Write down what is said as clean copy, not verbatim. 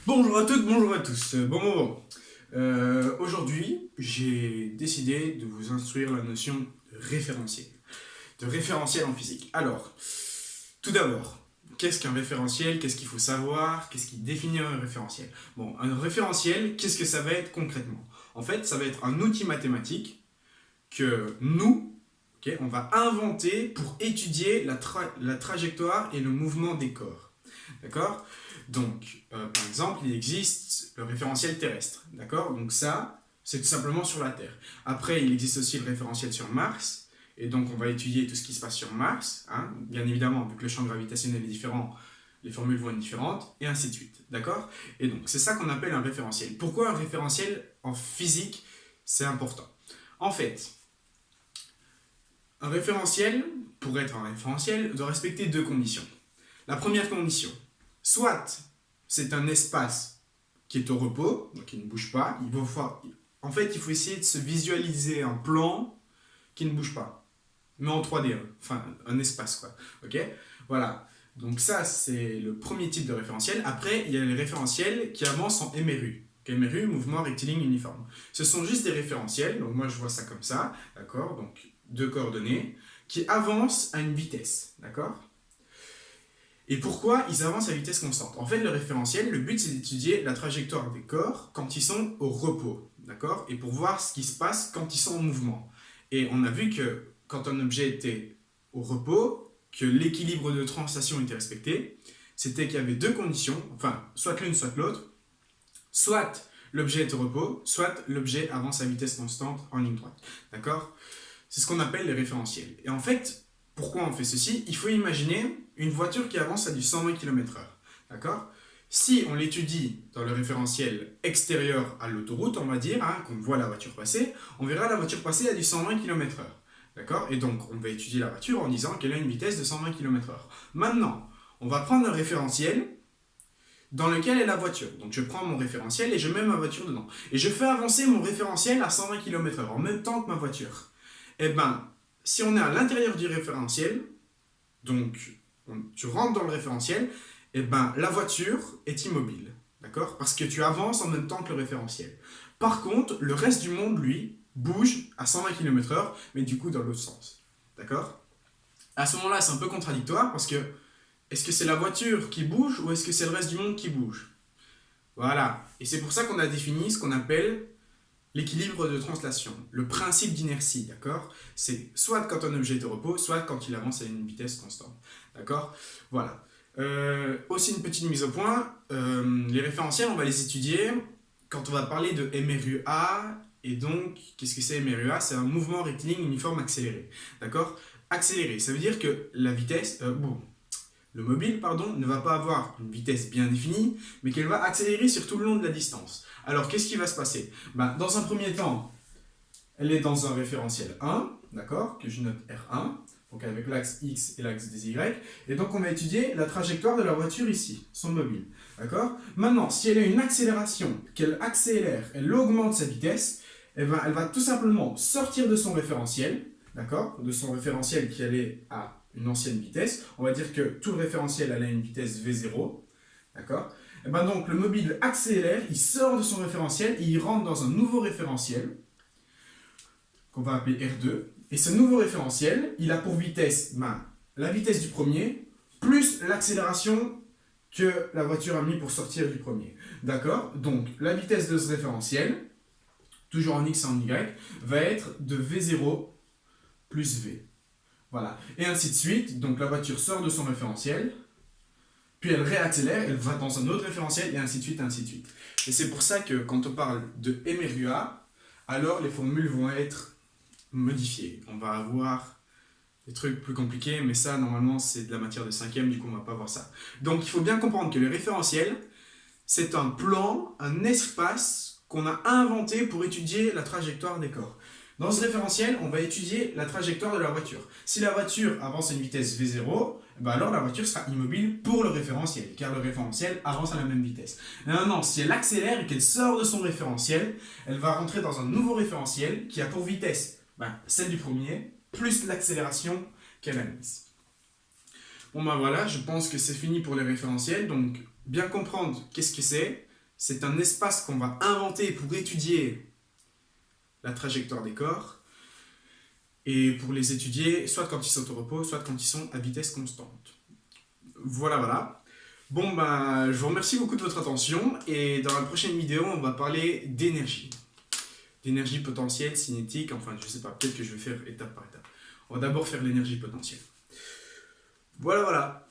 Bonjour à toutes, bonjour à tous. Aujourd'hui, j'ai décidé de vous instruire la notion de référentiel en physique. Alors, tout d'abord, qu'est-ce qu'un référentiel? Qu'est-ce qu'il faut savoir? Qu'est-ce qui définit un référentiel? Bon, un référentiel, qu'est-ce que ça va être concrètement? En fait, ça va être un outil mathématique que nous, on va inventer pour étudier la trajectoire et le mouvement des corps. D'accord? Donc, par exemple, il existe le référentiel terrestre. D'accord? Donc ça, c'est tout simplement sur la Terre. Après, il existe aussi le référentiel sur Mars. Et donc, on va étudier tout ce qui se passe sur Mars. Hein. Bien évidemment, vu que le champ gravitationnel est différent, les formules vont être différentes, et ainsi de suite. D'accord? Et donc, c'est ça qu'on appelle un référentiel. Pourquoi un référentiel en physique, c'est important? En fait, un référentiel, pour être un référentiel, doit respecter deux conditions. La première condition, soit c'est un espace qui est au repos, donc qui ne bouge pas. En fait, il faut essayer de se visualiser un plan qui ne bouge pas, mais en 3D, hein. Enfin un espace quoi. Ok. Voilà. Donc ça, c'est le premier type de référentiel. Après, il y a les référentiels qui avancent en MRU. MRU, mouvement rectiligne uniforme. Ce sont juste des référentiels, donc moi je vois ça comme ça, d'accord, donc deux coordonnées, qui avancent à une vitesse, d'accord. Et pourquoi ils avancent à vitesse constante? En fait, le référentiel, le but c'est d'étudier la trajectoire des corps quand ils sont au repos, d'accord? Et pour voir ce qui se passe quand ils sont en mouvement. Et on a vu que quand un objet était au repos, que l'équilibre de translation était respecté, c'était qu'il y avait deux conditions, enfin, soit l'une, soit l'autre, soit l'objet est au repos, soit l'objet avance à vitesse constante en ligne droite, d'accord? C'est ce qu'on appelle les référentiels. Et en fait, pourquoi on fait ceci? Il faut imaginer une voiture qui avance à du 120 km/h. D'accord? Si on l'étudie dans le référentiel extérieur à l'autoroute, on va dire, hein, qu'on voit la voiture passer, on verra la voiture passer à du 120 km/h. D'accord? Et donc, on va étudier la voiture en disant qu'elle a une vitesse de 120 km/h. Maintenant, on va prendre un référentiel dans lequel est la voiture. Donc, je prends mon référentiel et je mets ma voiture dedans. Et je fais avancer mon référentiel à 120 km/h en même temps que ma voiture. Eh bien, si on est à l'intérieur du référentiel, donc tu rentres dans le référentiel, eh ben, la voiture est immobile, d'accord? Parce que tu avances en même temps que le référentiel. Par contre, le reste du monde, lui, bouge à 120 km/h, mais du coup dans l'autre sens, d'accord? À ce moment-là, c'est un peu contradictoire parce que est-ce que c'est la voiture qui bouge ou est-ce que c'est le reste du monde qui bouge? Voilà. Et c'est pour ça qu'on a défini ce qu'on appelle l'équilibre de translation, le principe d'inertie, d'accord? C'est soit quand un objet est au repos, soit quand il avance à une vitesse constante, d'accord? Voilà. Aussi une petite mise au point, les référentiels, on va les étudier quand on va parler de MRUA, et donc, qu'est-ce que c'est MRUA? C'est un mouvement rectiligne uniforme accéléré, d'accord? Accéléré, ça veut dire que la vitesse, le mobile, pardon, ne va pas avoir une vitesse bien définie, mais qu'elle va accélérer sur tout le long de la distance. Alors, qu'est-ce qui va se passer? Dans un premier temps, elle est dans un référentiel 1, d'accord, que je note R1, donc avec l'axe X et l'axe des Y, et donc on va étudier la trajectoire de la voiture ici, son mobile, d'accord. Maintenant, si elle a une accélération, qu'elle accélère, elle augmente sa vitesse, elle va tout simplement sortir de son référentiel, d'accord, de son référentiel qui allait à une ancienne vitesse. On va dire que tout le référentiel allait à une vitesse V0, d'accord. Et donc le mobile accélère, il sort de son référentiel et il rentre dans un nouveau référentiel qu'on va appeler R2. Et ce nouveau référentiel, il a pour vitesse la vitesse du premier plus l'accélération que la voiture a mis pour sortir du premier. D'accord? Donc la vitesse de ce référentiel, toujours en X et en Y, va être de V0 plus V. Voilà. Et ainsi de suite. Donc la voiture sort de son référentiel, puis elle réaccélère, elle va dans un autre référentiel, et ainsi de suite, ainsi de suite. Et c'est pour ça que quand on parle de MRUA, alors les formules vont être modifiées. On va avoir des trucs plus compliqués, mais ça, normalement, c'est de la matière de 5e, du coup, on ne va pas voir ça. Donc, il faut bien comprendre que le référentiel, c'est un plan, un espace qu'on a inventé pour étudier la trajectoire des corps. Dans ce référentiel, on va étudier la trajectoire de la voiture. Si la voiture avance à une vitesse V0, alors la voiture sera immobile pour le référentiel, car le référentiel avance à la même vitesse. Maintenant, si elle accélère et qu'elle sort de son référentiel, elle va rentrer dans un nouveau référentiel qui a pour vitesse celle du premier, plus l'accélération qu'elle a mise. Bon voilà, je pense que c'est fini pour les référentiels, donc bien comprendre qu'est-ce que c'est, C'est un espace qu'on va inventer pour étudier la trajectoire des corps et pour les étudier soit quand ils sont au repos, soit quand ils sont à vitesse constante. Voilà, voilà. Bon, ben, je vous remercie beaucoup de votre attention et dans la prochaine vidéo, on va parler d'énergie. D'énergie potentielle, cinétique, enfin, je sais pas, peut-être que je vais faire étape par étape. On va d'abord faire l'énergie potentielle. Voilà, voilà.